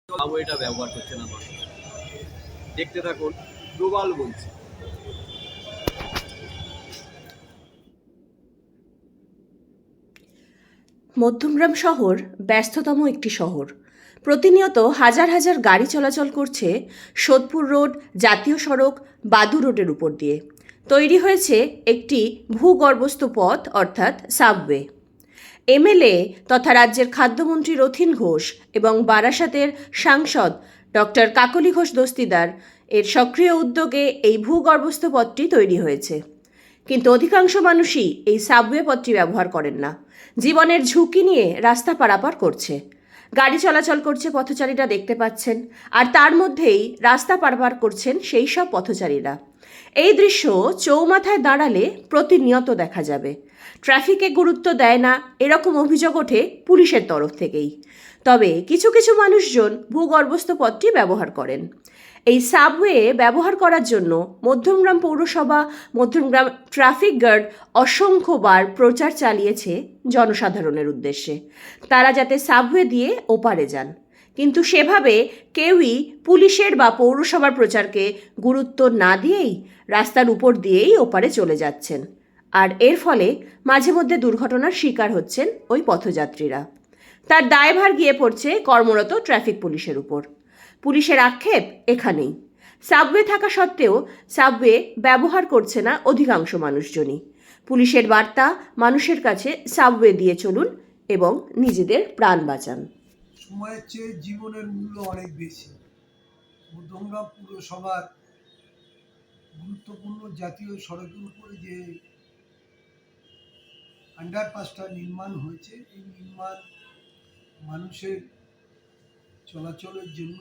তাও এটা ব্যবহার করছে না মানুষ। দেখতে থাকুন, গ্লোবাল বলছে। মধ্যমগ্রাম শহর ব্যস্ততম একটি শহর। প্রতিনিয়ত হাজার হাজার গাড়ি চলাচল করছে সোদপুর রোড, জাতীয় সড়ক, বাদু রোডের উপর দিয়ে। তৈরি হয়েছে একটি ভূগর্ভস্থ পথ অর্থাৎ সাবওয়ে। এমএলএ তথা রাজ্যের খাদ্যমন্ত্রী রথীন ঘোষ এবং বারাসাতের সাংসদ ডক্টর কাকলি ঘোষ দস্তিদার এর সক্রিয় উদ্যোগে এই ভূগর্ভস্থ পথটি তৈরি হয়েছে। কিন্তু অধিকাংশ মানুষই এই সাবওয়ে পথটি ব্যবহার করেন না। জীবনের ঝুঁকি নিয়ে রাস্তা পারাপার করছে। গাড়ি চলাচল করছে, পথচারীরা দেখতে পাচ্ছেন, আর তার মধ্যেই রাস্তা পারাপার করছেন সেই সব পথচারীরা। এই দৃশ্য চৌমাথায় দাঁড়ালে প্রতিনিয়ত দেখা যাবে। ট্রাফিকে গুরুত্ব দেয় না এরকম অভিযোগ ওঠে পুলিশের তরফ থেকেই। তবে কিছু কিছু মানুষজন ভূগর্ভস্থ পথটি ব্যবহার করেন। এই সাবওয়ে ব্যবহার করার জন্য মধ্যমগ্রাম পৌরসভা, মধ্যমগ্রাম ট্রাফিক গার্ড অসংখ্যবার প্রচার চালিয়েছে জনসাধারণের উদ্দেশ্যে, তারা যাতে সাবওয়ে দিয়ে ওপারে যান। কিন্তু সেভাবে কেউই পুলিশের বা পৌরসভার প্রচারকে গুরুত্ব না দিয়েই রাস্তার উপর দিয়েই ওপারে চলে যাচ্ছেন। আর এর ফলে মাঝে মধ্যে দুর্ঘটনার শিকার হচ্ছেন ওই পথযাত্রীরা। তার দায়ভার গিয়ে পড়ছে কর্মরত ট্রাফিক পুলিশের উপর। পুলিশের আক্ষেপ এখানেই। সাবওয়ে থাকা সত্ত্বেও সাবওয়ে ব্যবহার করছে না অধিকাংশ মানুষজনই। পুলিশের বার্তা, মানুষের কাছে সাবওয়ে দিয়ে চলুন এবং নিজেদের প্রাণ বাঁচান। সময়ের চেয়ে জীবনের মূল্য অনেক বেশি। মধ্যমগ্রাম পুরসভার গুরুত্বপূর্ণ জাতীয় সড়কের উপরে যে আন্ডারপাসটা নির্মাণ হয়েছে, এই নির্মাণ মানুষের চলাচলের জন্য।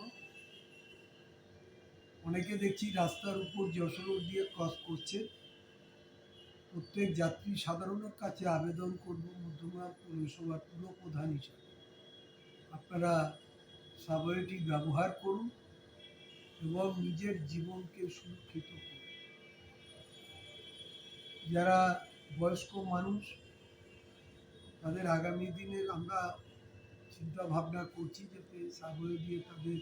অনেকে দেখছি রাস্তার উপর যশোর দিয়ে ক্রস করছে। প্রত্যেক যাত্রী সাধারণের কাছে আবেদন করব, মধ্যমগ্রাম পৌরসভার পুর প্রধান হিসাবে আপনারা সাবওয়েটি ব্যবহার করুন এবং নিজের জীবনকে সুরক্ষিত করুন। যারা বয়স্ক মানুষ, তাদের আগামী দিনের আমরা চিন্তা ভাবনা করছি যাতে সাবওয়ে দিয়ে তাদের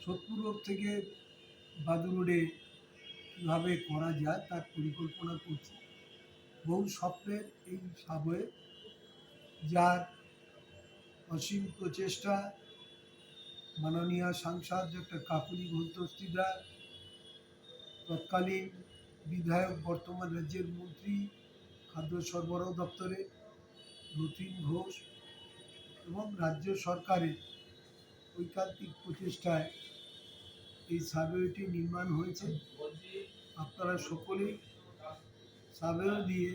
সোদপুর রোড থেকে বাদু রোডে কীভাবে করা যায় তার পরিকল্পনা করছি। বহু স্বপ্নের এই সাবওয়ে, যার অসীম প্রচেষ্টা মাননীয় সাংসদ ডক্টর কাকলি ঘোষ দস্তিদার, তৎকালীন বিধায়ক, বর্তমান রাজ্যের মন্ত্রী খাদ্য সরবরাহ দপ্তরে রথীন ঘোষ এবং রাজ্য সরকারের ঐকান্তিক প্রচেষ্টায় এই সাবওয়েটি নির্মাণ হয়েছে। আপনারা সকলেই সাবওয়ে দিয়ে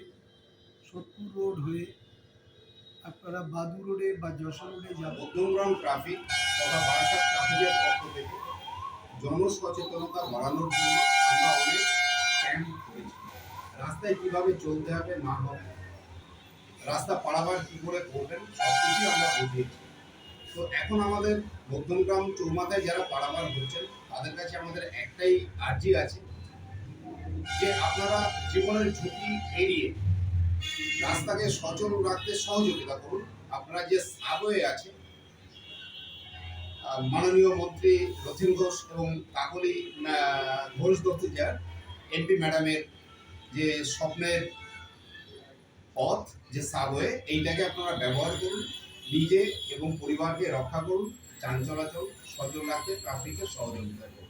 সোদপুর রোড হয়ে আপনারা বাদু রোডে বা যশোর রোডে যাবেন। মধ্যমগ্রাম ট্রাফিক তথা বারাসাত ট্রাফিকের পক্ষ থেকে জনসচেতনতা বাড়ানোর জন্য আমরা অনেক ক্যাম্প করেছি। রাস্তায় কীভাবে চলতে হবে না হবে, রাস্তা পারাপার কী করে করবেন, সব কিছুই আমরা বুঝিয়েছি। তো এখন আমাদের মধ্যমগ্রাম চৌমাথায় যারা পারাপার হচ্ছেন তাদের কাছে আমাদের একটাই আর্জি আছে যে আপনারা জীবনের ঝুঁকি এড়িয়ে রাস্তাকে সচল রাখতে সহযোগিতা করুন। আপনারা যে সাবওয়ে আছে, মাননীয় মন্ত্রী রথীন ঘোষ এবং কাকলি ঘোষ দস্তিদার এমপি ম্যাডামের যে স্বপ্নের পথ, যে সাবওয়ে, এইটাকে আপনারা ব্যবহার করুন, নিজে এবং পরিবারকে রক্ষা করুন, যান চলাচল সচল রাখতে ট্রাফিকের সহযোগিতা করুন।